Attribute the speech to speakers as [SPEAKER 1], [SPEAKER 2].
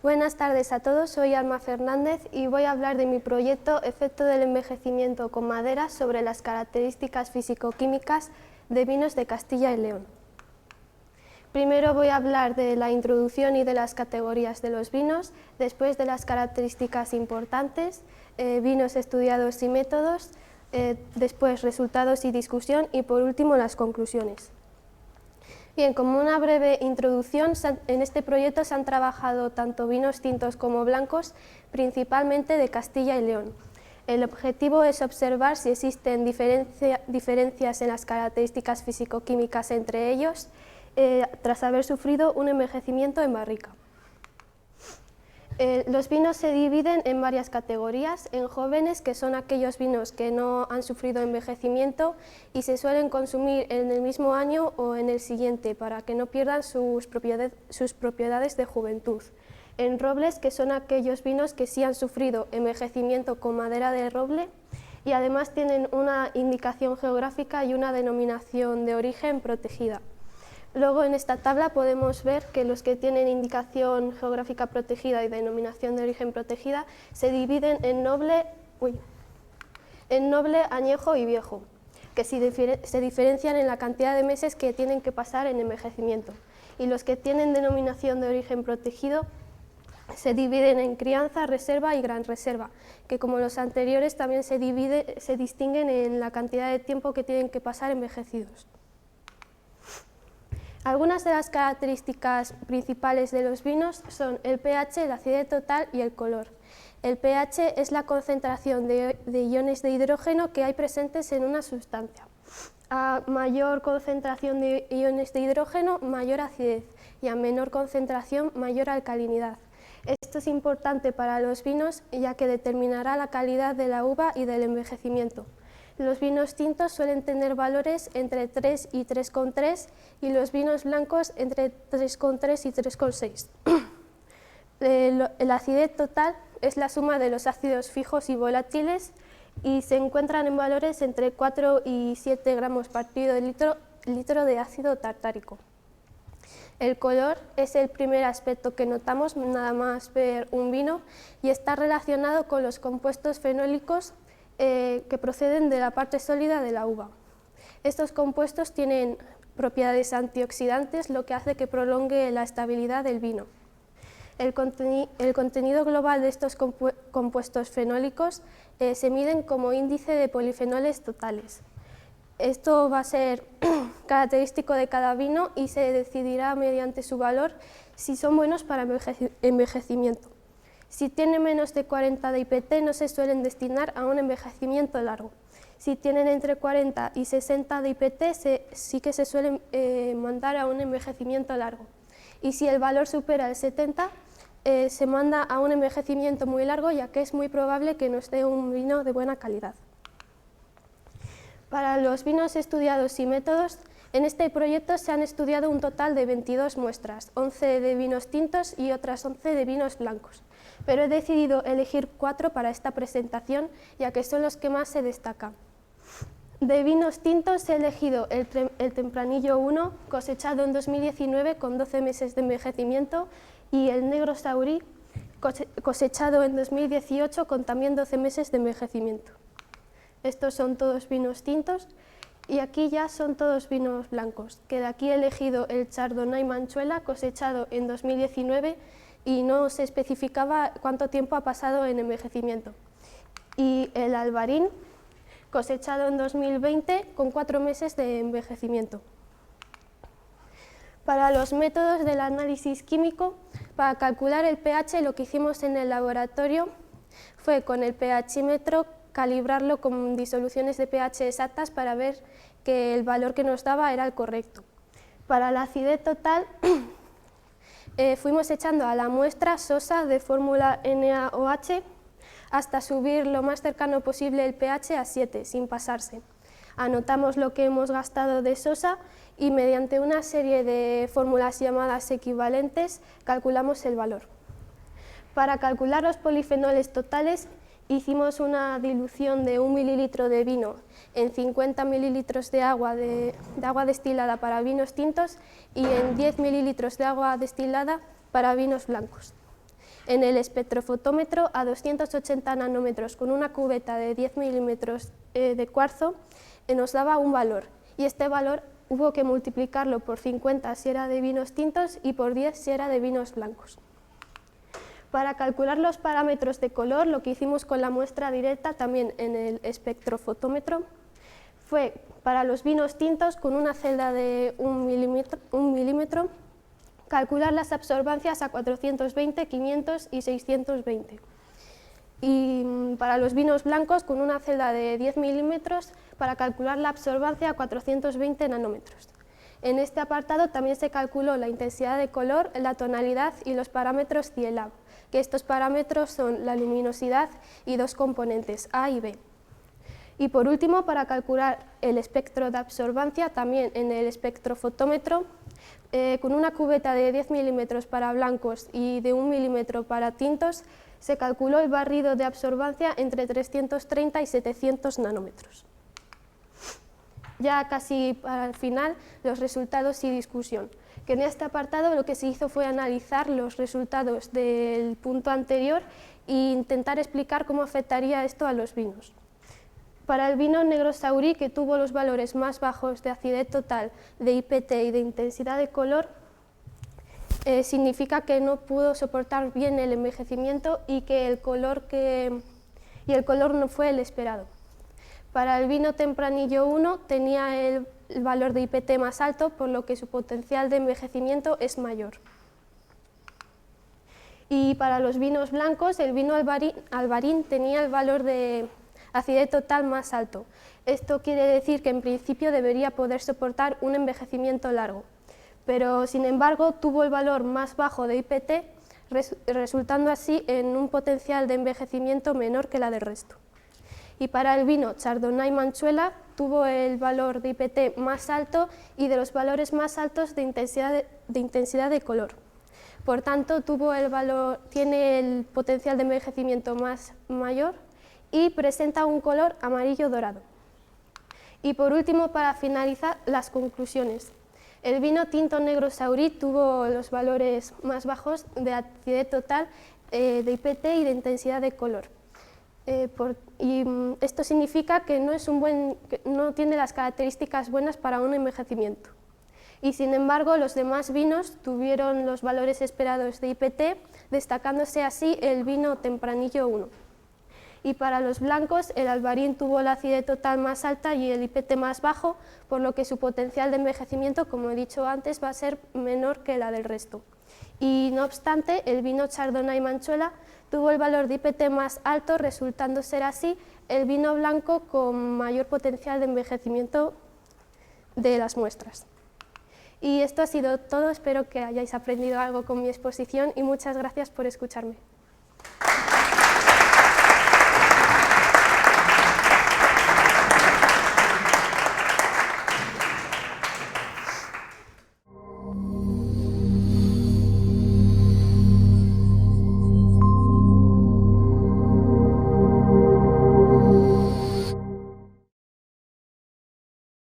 [SPEAKER 1] Buenas tardes a todos, soy Alma Fernández y voy a hablar de mi proyecto Efecto del envejecimiento con madera sobre las características físico-químicas de vinos de Castilla y León. Primero voy a hablar de la introducción y de las categorías de los vinos, después de las características importantes, vinos estudiados y métodos, después resultados y discusión y por último las conclusiones. Bien, como una breve introducción, en este proyecto se han trabajado tanto vinos tintos como blancos, principalmente de Castilla y León. El objetivo es observar si existen diferencias en las características físico-químicas entre ellos, tras haber sufrido un envejecimiento en barrica. Los vinos se dividen en varias categorías, en jóvenes, que son aquellos vinos que no han sufrido envejecimiento y se suelen consumir en el mismo año o en el siguiente para que no pierdan sus propiedades de juventud. En robles, que son aquellos vinos que sí han sufrido envejecimiento con madera de roble y además tienen una indicación geográfica y una denominación de origen protegida. Luego en esta tabla podemos ver que los que tienen indicación geográfica protegida y denominación de origen protegida se dividen en noble, añejo y viejo, que se diferencian en la cantidad de meses que tienen que pasar en envejecimiento. Y los que tienen denominación de origen protegido se dividen en crianza, reserva y gran reserva, que como los anteriores también se distinguen en la cantidad de tiempo que tienen que pasar envejecidos. Algunas de las características principales de los vinos son el pH, la acidez total y el color. El pH es la concentración de iones de hidrógeno que hay presentes en una sustancia. A mayor concentración de iones de hidrógeno, mayor acidez, y a menor concentración, mayor alcalinidad. Esto es importante para los vinos ya que determinará la calidad de la uva y del envejecimiento. Los vinos tintos suelen tener valores entre 3 y 3,3 y los vinos blancos entre 3,3 y 3,6. La acidez total es la suma de los ácidos fijos y volátiles y se encuentran en valores entre 4 y 7 gramos partido de litro de ácido tartárico. El color es el primer aspecto que notamos nada más ver un vino y está relacionado con los compuestos fenólicos que proceden de la parte sólida de la uva. Estos compuestos tienen propiedades antioxidantes, lo que hace que prolongue la estabilidad del vino. El contenido global de estos compuestos fenólicos se miden como índice de polifenoles totales. Esto va a ser característico de cada vino y se decidirá mediante su valor si son buenos para envejecimiento. Si tienen menos de 40 de IPT no se suelen destinar a un envejecimiento largo. Si tienen entre 40 y 60 de IPT sí que se suelen mandar a un envejecimiento largo. Y si el valor supera el 70 se manda a un envejecimiento muy largo ya que es muy probable que nos dé un vino de buena calidad. Para los vinos estudiados y métodos, en este proyecto se han estudiado un total de 22 muestras, 11 de vinos tintos y otras 11 de vinos blancos. Pero he decidido elegir 4 para esta presentación, ya que son los que más se destacan. De vinos tintos he elegido el Tempranillo 1, cosechado en 2019 con 12 meses de envejecimiento, y el Negro Saurí, cosechado en 2018 con también 12 meses de envejecimiento. Estos son todos vinos tintos y aquí ya son todos vinos blancos, que de aquí he elegido el Chardonnay Manchuela, cosechado en 2019 y no se especificaba cuánto tiempo ha pasado en envejecimiento. Y el Alvarín, cosechado en 2020 con 4 meses de envejecimiento. Para los métodos del análisis químico, para calcular el pH lo que hicimos en el laboratorio fue con el pHímetro calibrarlo con disoluciones de pH exactas para ver que el valor que nos daba era el correcto. Para la acidez total fuimos echando a la muestra sosa de fórmula NaOH hasta subir lo más cercano posible el pH a 7, sin pasarse. Anotamos lo que hemos gastado de sosa y mediante una serie de fórmulas llamadas equivalentes calculamos el valor. Para calcular los polifenoles totales hicimos una dilución de 1 mililitro de vino en 50 mililitros de agua destilada para vinos tintos y en 10 mililitros de agua destilada para vinos blancos. en el espectrofotómetro a 280 nanómetros con una cubeta de 10 milímetros de cuarzo nos daba un valor, y este valor hubo que multiplicarlo por 50 si era de vinos tintos y por 10 si era de vinos blancos. Para calcular los parámetros de color, lo que hicimos con la muestra directa también en el espectrofotómetro fue para los vinos tintos con una celda de 1 milímetro, calcular las absorbancias a 420, 500 y 620. Y para los vinos blancos con una celda de 10 milímetros para calcular la absorbancia a 420 nanómetros. En este apartado también se calculó la intensidad de color, la tonalidad y los parámetros CIELAB, que estos parámetros son la luminosidad y dos componentes, A y B. Y por último, para calcular el espectro de absorbancia, también en el espectrofotómetro, con una cubeta de 10 milímetros para blancos y de 1 milímetro para tintos, se calculó el barrido de absorbancia entre 330 y 700 nanómetros. Ya casi para el final, los resultados y discusión, que en este apartado lo que se hizo fue analizar los resultados del punto anterior e intentar explicar cómo afectaría esto a los vinos. Para el vino negro Saurí, que tuvo los valores más bajos de acidez total, de IPT y de intensidad de color, significa que no pudo soportar bien el envejecimiento y que el color no fue el esperado. Para el vino Tempranillo 1 tenía el valor de IPT más alto, por lo que su potencial de envejecimiento es mayor. Y para los vinos blancos, el vino Alvarín tenía el valor de acidez total más alto. Esto quiere decir que en principio debería poder soportar un envejecimiento largo, pero sin embargo tuvo el valor más bajo de IPT, resultando así en un potencial de envejecimiento menor que la del resto. Y para el vino Chardonnay Manchuela tuvo el valor de IPT más alto y de los valores más altos de intensidad de color. Por tanto, tiene el potencial de envejecimiento más mayor y presenta un color amarillo dorado. Y por último, para finalizar, las conclusiones. El vino tinto negro Saurí tuvo los valores más bajos de acidez total, de IPT y de intensidad de color. Esto significa que no tiene las características buenas para un envejecimiento. Y sin embargo, los demás vinos tuvieron los valores esperados de IPT, destacándose así el vino Tempranillo 1. Y para los blancos, el Alvarín tuvo la acidez total más alta y el IPT más bajo, por lo que su potencial de envejecimiento, como he dicho antes, va a ser menor que la del resto. Y no obstante, el vino Chardonnay Manchuela tuvo el valor de IPT más alto, resultando ser así el vino blanco con mayor potencial de envejecimiento de las muestras. Y esto ha sido todo, espero que hayáis aprendido algo con mi exposición y muchas gracias por escucharme.